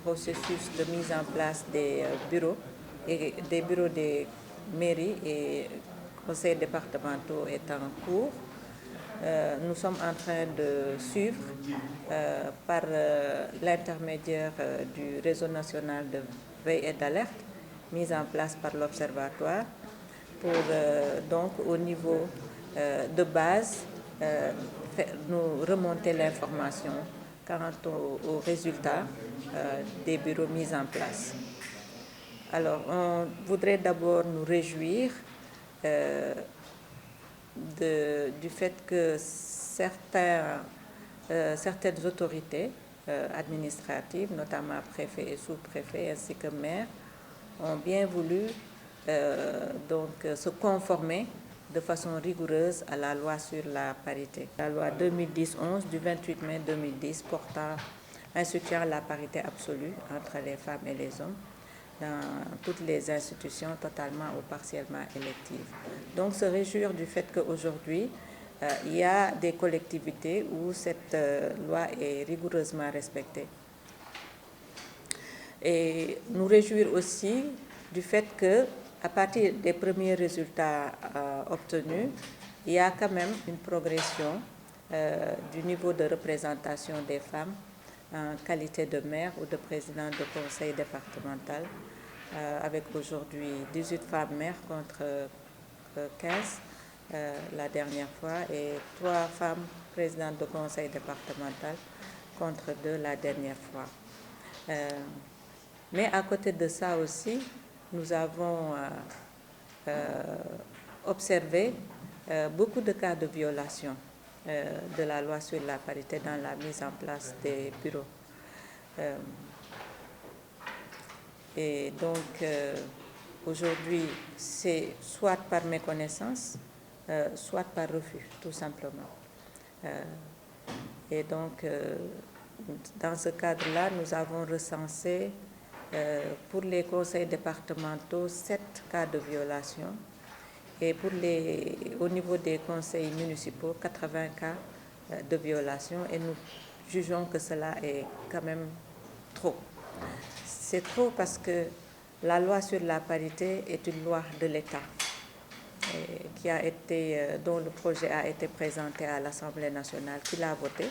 processus de mise en place des bureaux et des bureaux des mairies et conseils départementaux est en cours. Nous sommes en train de suivre par l'intermédiaire du réseau national de veille et d'alerte mis en place par l'Observatoire pour donc au niveau de base nous remonter l'information quant aux résultats des bureaux mis en place. Alors, on voudrait d'abord nous réjouir du fait que certaines autorités administratives, notamment préfets et sous-préfets ainsi que maires, ont bien voulu se conformer de façon rigoureuse à la loi sur la parité. La loi 2010-11 du 28 mai 2010 portant instituant la parité absolue entre les femmes et les hommes dans toutes les institutions totalement ou partiellement électives. Donc se réjouir du fait qu'aujourd'hui, il y a des collectivités où cette loi est rigoureusement respectée. Et nous réjouir aussi du fait que, à partir des premiers résultats obtenus, il y a quand même une progression du niveau de représentation des femmes en qualité de maire ou de président de conseil départemental, avec aujourd'hui 18 femmes maires contre 15 la dernière fois et 3 femmes présidentes de conseil départemental contre 2 la dernière fois. Mais à côté de ça aussi, nous avons observé beaucoup de cas de violation de la loi sur la parité dans la mise en place des bureaux. Et donc, aujourd'hui, c'est soit par méconnaissance, soit par refus, tout simplement. Et donc, dans ce cadre-là, nous avons recensé pour les conseils départementaux 7 cas de violation et au niveau des conseils municipaux 80 cas de violation et nous jugeons que cela est quand même trop. C'est trop parce que la loi sur la parité est une loi de l'État dont le projet a été présenté à l'Assemblée nationale, qui l'a voté.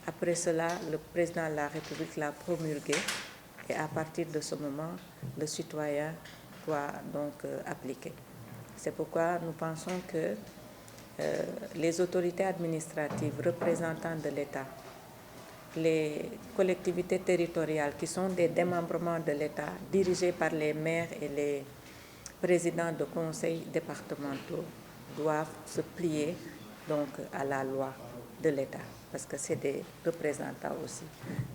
Après cela, le président de la République l'a promulgué et à partir de ce moment, le citoyen doit donc appliquer. C'est pourquoi nous pensons que les autorités administratives représentantes de l'État, les collectivités territoriales qui sont des démembrements de l'État dirigés par les maires et les présidents de conseils départementaux doivent se plier donc à la loi de l'État parce que c'est des représentants aussi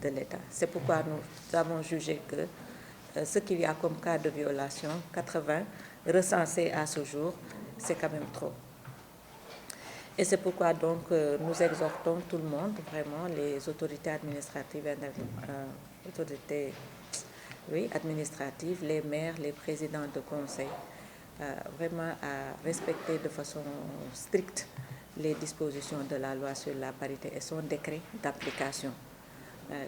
de l'État. C'est pourquoi nous avons jugé que ce qu'il y a comme cas de violation, 80 recensés à ce jour, c'est quand même trop. Et c'est pourquoi donc nous exhortons tout le monde, vraiment les autorités administratives, administratives, les maires, les présidents de conseil, vraiment à respecter de façon stricte les dispositions de la loi sur la parité et son décret d'application,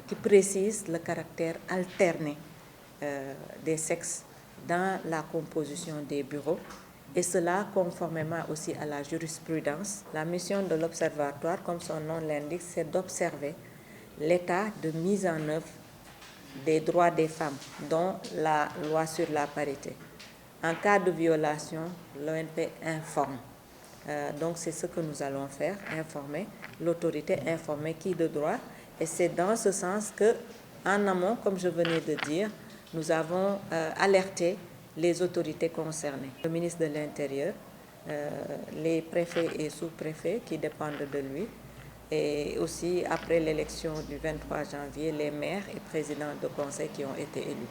qui précise le caractère alterné des sexes dans la composition des bureaux, et cela conformément aussi à la jurisprudence. La mission de l'Observatoire, comme son nom l'indique, c'est d'observer l'état de mise en œuvre des droits des femmes, dont la loi sur la parité. En cas de violation, l'ONP informe. Donc c'est ce que nous allons faire, informer l'autorité, informer qui de droit. Et c'est dans ce sens que, en amont, comme je venais de dire, nous avons alerté les autorités concernées, le ministre de l'Intérieur, les préfets et sous-préfets qui dépendent de lui, et aussi après l'élection du 23 janvier, les maires et présidents de conseil qui ont été élus.